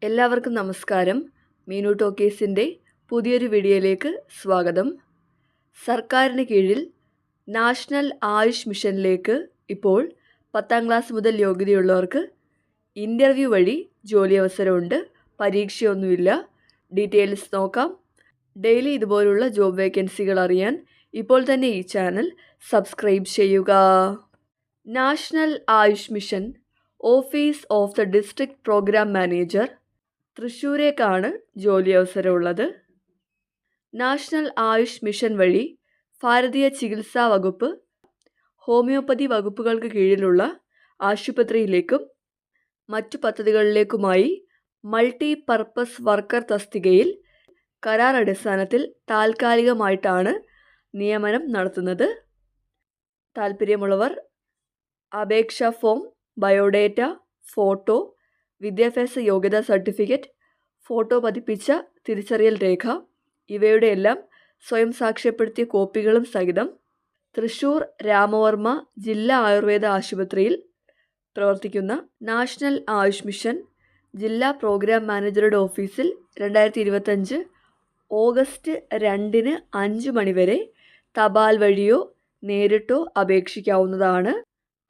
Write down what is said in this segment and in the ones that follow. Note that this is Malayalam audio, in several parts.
എല്ലാവർക്കും നമസ്കാരം. മീനു ടോക്കീസിൻ്റെ പുതിയൊരു വീഡിയോയിലേക്ക് സ്വാഗതം. സർക്കാരിന് കീഴിൽ നാഷണൽ ആയുഷ് മിഷനിലേക്ക് ഇപ്പോൾ 10ാം ക്ലാസ് മുതൽ യോഗ്യതയുള്ളവർക്ക് ഇൻ്റർവ്യൂ വഴി ജോലി അവസരമുണ്ട്. പരീക്ഷയൊന്നുമില്ല. ഡീറ്റെയിൽസ് നോക്കാം. ഡെയിലി ഇതുപോലുള്ള ജോബ് വേക്കൻസികൾ അറിയാൻ ഇപ്പോൾ തന്നെ ഈ ചാനൽ സബ്സ്ക്രൈബ് ചെയ്യുക. National Ayush mission office of the district programme manager തൃശ്ശൂരേക്കാണ് ജോലി അവസരമുള്ളത്. നാഷണൽ ആയുഷ് മിഷൻ വഴി ഭാരതീയ ചികിത്സാ വകുപ്പ്, ഹോമിയോപ്പതി വകുപ്പുകൾക്ക് കീഴിലുള്ള ആശുപത്രിയിലേക്കും മറ്റു പദ്ധതികളിലേക്കുമായി മൾട്ടി പർപ്പസ് വർക്കർ തസ്തികയിൽ കരാർ അടിസ്ഥാനത്തിൽ താൽക്കാലികമായിട്ടാണ് നിയമനം നടത്തുന്നത്. താൽപ്പര്യമുള്ളവർ അപേക്ഷാ ഫോം, ബയോഡേറ്റ, ഫോട്ടോ, വിദ്യാഭ്യാസ യോഗ്യതാ സർട്ടിഫിക്കറ്റ്, ഫോട്ടോ പതിപ്പിച്ച തിരിച്ചറിയൽ രേഖ ഇവയുടെ എല്ലാം സ്വയം സാക്ഷ്യപ്പെടുത്തിയ കോപ്പികളും സഹിതം തൃശ്ശൂർ രാമവർമ്മ ജില്ലാ ആയുർവേദ ആശുപത്രിയിൽ പ്രവർത്തിക്കുന്ന നാഷണൽ ആയുഷ് മിഷൻ ജില്ലാ പ്രോഗ്രാം മാനേജറുടെ ഓഫീസിൽ 2025 ഓഗസ്റ്റ് 2 5 മണി വരെ തപാൽ വഴിയോ നേരിട്ടോ അപേക്ഷിക്കാവുന്നതാണ്.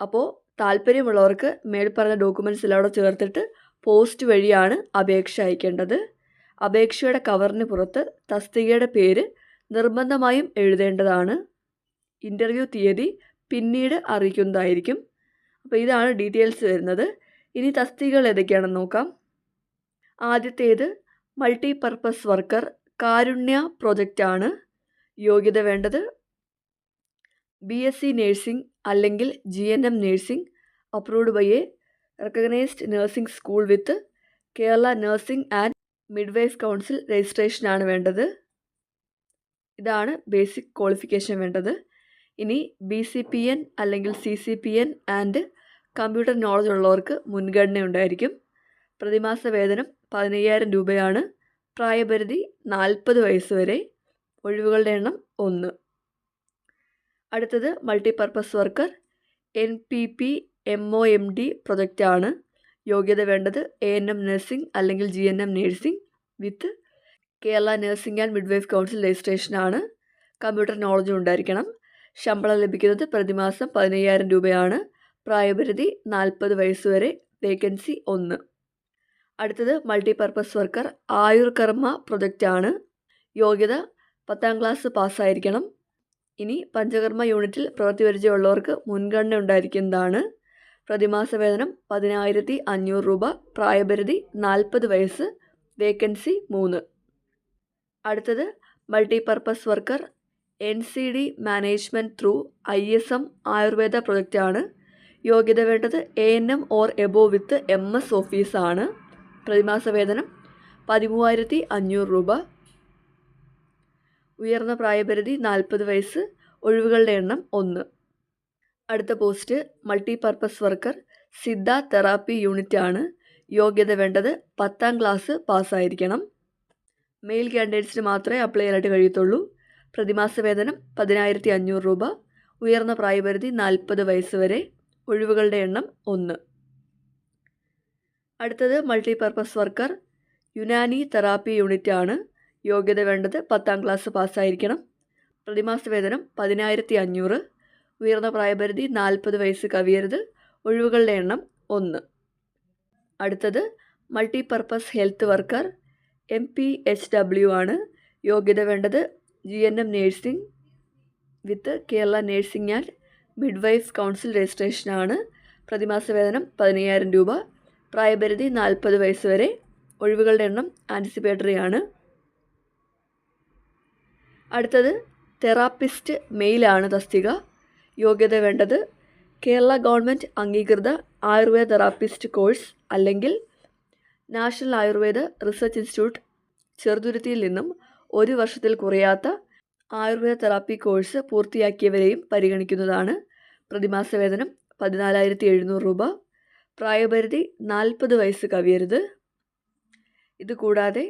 അപ്പോൾ താല്പര്യമുള്ളവർക്ക് മേൽപ്പറഞ്ഞ ഡോക്യുമെൻറ്റ്സ് എല്ലാം ചേർത്തിട്ട് പോസ്റ്റ് വഴിയാണ് അപേക്ഷ അയക്കേണ്ടത്. അപേക്ഷയുടെ കവറിന് പുറത്ത് തസ്തികയുടെ പേര് നിർബന്ധമായും എഴുതേണ്ടതാണ്. ഇൻ്റർവ്യൂ തീയതി പിന്നീട് അറിയിക്കുന്നതായിരിക്കും. അപ്പോൾ ഇതാണ് ഡീറ്റെയിൽസ് വരുന്നത്. ഇനി തസ്തികകൾ ഏതൊക്കെയാണെന്ന് നോക്കാം. ആദ്യത്തേത് മൾട്ടി പർപ്പസ് വർക്കർ കാരുണ്യ പ്രൊജക്റ്റാണ്. യോഗ്യത വേണ്ടത് BSc നേഴ്സിംഗ് അല്ലെങ്കിൽ GNM nursing approved by a recognised nursing school with Kerala nursing and midwife council രജിസ്ട്രേഷനാണ് വേണ്ടത്. ഇതാണ് ബേസിക് ക്വാളിഫിക്കേഷൻ വേണ്ടത്. ഇനി BCPN അല്ലെങ്കിൽ CCPN ആൻഡ് കമ്പ്യൂട്ടർ നോളജ് ഉള്ളവർക്ക് മുൻഗണന ഉണ്ടായിരിക്കും. പ്രതിമാസ വേതനം 15,000 രൂപയാണ്. പ്രായപരിധി 40 വയസ്സ് വരെ. ഒഴിവുകളുടെ എണ്ണം 1. അടുത്തത് മൾട്ടിപർപ്പസ് വർക്കർ NPP MOMD പ്രൊജക്റ്റാണ്. യോഗ്യത വേണ്ടത് ANM നഴ്സിംഗ് അല്ലെങ്കിൽ GNM nursing with Kerala nursing and midwife council രജിസ്ട്രേഷനാണ്. കമ്പ്യൂട്ടർ നോളജും ഉണ്ടായിരിക്കണം. ശമ്പളം ലഭിക്കുന്നത് പ്രതിമാസം 15,000 രൂപയാണ്. പ്രായപരിധി 40 വയസ്സ് വരെ. വേക്കൻസി 1. അടുത്തത് മൾട്ടിപർപ്പസ് വർക്കർ ആയുർകർമ്മ പ്രൊജക്റ്റാണ്. യോഗ്യത 10ാം ക്ലാസ് പാസ്സായിരിക്കണം. ഇനി പഞ്ചകർമ്മ യൂണിറ്റിൽ പ്രവൃത്തി പരിചയമുള്ളവർക്ക് മുൻഗണന ഉണ്ടായിരിക്കുന്നതാണ്. പ്രതിമാസ വേതനം 10,500 രൂപ. പ്രായപരിധി 40 വയസ്സ്. വേക്കൻസി 3. അടുത്തത് multipurpose worker NCD management through ISM Ayurveda പ്രൊജക്റ്റാണ്. യോഗ്യത വേണ്ടത് ANM or above with MS ഓഫീസാണ്. പ്രതിമാസ വേതനം 13,500 രൂപ. ഉയർന്ന പ്രായപരിധി 40 വയസ്സ്. ഒഴിവുകളുടെ എണ്ണം 1. അടുത്ത post multipurpose worker Siddha therapy unit ആണ്. യോഗ്യത വേണ്ടത് 10ാം ക്ലാസ് പാസ്സായിരിക്കണം. മെയിൽ കാൻഡിഡേറ്റ്സിന് മാത്രമേ അപ്ലൈ ചെയ്യാനായിട്ട് കഴിയത്തുള്ളൂ. പ്രതിമാസ വേതനം 10,500 രൂപ. ഉയർന്ന പ്രായപരിധി 40 വയസ്സ് വരെ. ഒഴിവുകളുടെ എണ്ണം 1. അടുത്തത് multipurpose worker Unani therapy unit ആണ്. യോഗ്യത വേണ്ടത് 10ാം ക്ലാസ് പാസ്സായിരിക്കണം. പ്രതിമാസ വേതനം 10,500. ഉയർന്ന പ്രായപരിധി 40 വയസ്സ് കവിയരുത്. ഒഴിവുകളുടെ എണ്ണം 1. അടുത്തത് മൾട്ടിപർപ്പസ് ഹെൽത്ത് വർക്കർ MPHW ആണ്. യോഗ്യത വേണ്ടത് GNM nursing with Kerala nursing and midwife council രജിസ്ട്രേഷനാണ്. പ്രതിമാസ വേതനം 15,000 രൂപ. പ്രായപരിധി 40 വയസ്സ് വരെ. ഒഴിവുകളുടെ എണ്ണം ആൻറ്റിസിപ്പേറ്ററി ആണ്. അടുത്തത് തെറാപ്പിസ്റ്റ് മെയിലാണ് തസ്തിക. യോഗ്യത വേണ്ടത് കേരള ഗവൺമെൻറ് അംഗീകൃത ആയുർവേദ തെറാപ്പിസ്റ്റ് കോഴ്സ് അല്ലെങ്കിൽ നാഷണൽ ആയുർവേദ റിസർച്ച് ഇൻസ്റ്റിറ്റ്യൂട്ട് ചെറുതുരുത്തിയിൽ നിന്നും 1 വർഷത്തിൽ കുറയാത്ത ആയുർവേദ തെറാപ്പി കോഴ്സ് പൂർത്തിയാക്കിയവരെയും പരിഗണിക്കുന്നതാണ്. പ്രതിമാസ വേതനം 14,700 രൂപ. പ്രായപരിധി 40 വയസ്സ് കവിയരുത്. ഇതുകൂടാതെ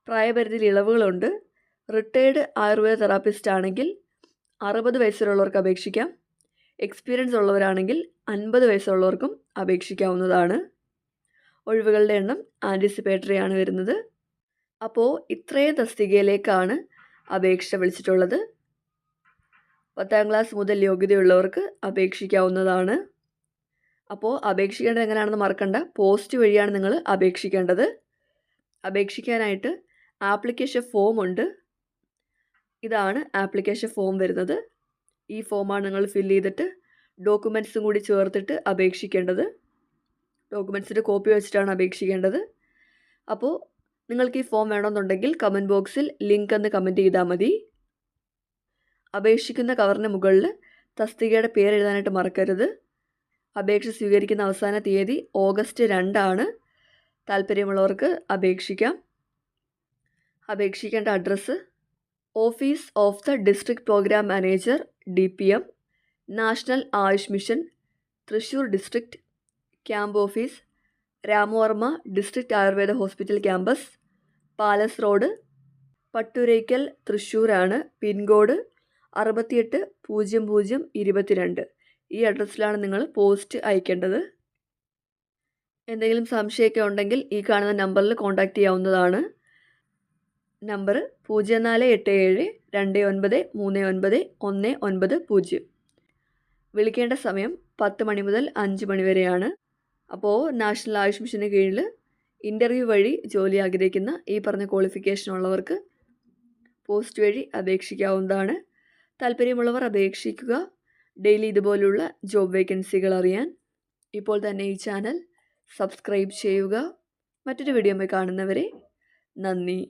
പ്രായപരിധിയിൽ ഇളവുകളുണ്ട്. റിട്ടയേർഡ് ആയുർവേദ തെറാപ്പിസ്റ്റ് ആണെങ്കിൽ 60 വയസ്സുള്ളവർക്ക് അപേക്ഷിക്കാം. എക്സ്പീരിയൻസ് ഉള്ളവരാണെങ്കിൽ 50 വയസ്സുള്ളവർക്കും അപേക്ഷിക്കാവുന്നതാണ്. ഒഴിവുകളുടെ എണ്ണം ആൻറ്റിസിപ്പേറ്ററി ആണ് വരുന്നത്. അപ്പോൾ ഇത്രയും തസ്തികയിലേക്കാണ് അപേക്ഷ വിളിച്ചിട്ടുള്ളത്. 10ാം ക്ലാസ് മുതൽ യോഗ്യതയുള്ളവർക്ക് അപേക്ഷിക്കാവുന്നതാണ്. അപ്പോൾ അപേക്ഷിക്കേണ്ടത് എങ്ങനെയാണെന്ന് മറക്കണ്ട. പോസ്റ്റ് വഴിയാണ് നിങ്ങൾ അപേക്ഷിക്കേണ്ടത്. അപേക്ഷിക്കാനായിട്ട് ആപ്ലിക്കേഷൻ ഫോം ഉണ്ട്. ഇതാണ് ആപ്ലിക്കേഷൻ ഫോം വരുന്നത്. ഈ ഫോമാണ് നിങ്ങൾ ഫില്ല് ചെയ്തിട്ട് ഡോക്യുമെൻറ്റ്സും കൂടി ചേർത്തിട്ട് അപേക്ഷിക്കേണ്ടത്. ഡോക്യുമെൻറ്റ്സിൻ്റെ കോപ്പി വെച്ചിട്ടാണ് അപേക്ഷിക്കേണ്ടത്. അപ്പോൾ നിങ്ങൾക്ക് ഈ ഫോം വേണമെന്നുണ്ടെങ്കിൽ കമൻറ്റ് ബോക്സിൽ ലിങ്ക് എന്ന് കമൻറ്റ് ചെയ്താൽ മതി. അപേക്ഷിക്കുന്ന കവറിന് മുകളിൽ തസ്തികയുടെ പേര് എഴുതാനായിട്ട് മറക്കരുത്. അപേക്ഷ സ്വീകരിക്കുന്ന അവസാന തീയതി ഓഗസ്റ്റ് 2 ആണ്. താല്പര്യമുള്ളവർക്ക് അപേക്ഷിക്കാം. അപേക്ഷിക്കേണ്ട address office of the district programme manager DPM, national Ayush mission, Thrissur district, camp office Ramavarma district Ayurveda hospital campus, palace road, Patturaikkal, തൃശ്ശൂരാണ്. പിൻകോഡ് 680022. ഈ അഡ്രസ്സിലാണ് നിങ്ങൾ പോസ്റ്റ് അയക്കേണ്ടത്. എന്തെങ്കിലും സംശയമൊക്കെ ഉണ്ടെങ്കിൽ ഈ കാണുന്ന നമ്പറിൽ കോൺടാക്റ്റ് ചെയ്യാവുന്നതാണ്. നമ്പർ 0487293919. വിളിക്കേണ്ട സമയം 10 മണി മുതൽ 5 മണി വരെയാണ്. അപ്പോൾ നാഷണൽ ആയുഷ് മിഷന് കീഴിൽ ഇൻ്റർവ്യൂ വഴി ജോലി ആഗ്രഹിക്കുന്ന ഈ പറഞ്ഞ ക്വാളിഫിക്കേഷൻ ഉള്ളവർക്ക് പോസ്റ്റ് വഴി അപേക്ഷിക്കാവുന്നതാണ്. താല്പര്യമുള്ളവർ അപേക്ഷിക്കുക. ഡെയിലി ഇതുപോലുള്ള ജോബ് വേക്കൻസികൾ അറിയാൻ ഇപ്പോൾ തന്നെ ഈ ചാനൽ സബ്സ്ക്രൈബ് ചെയ്യുക. മറ്റൊരു വീഡിയോയിൽ കാണുന്നവരെ നന്ദി.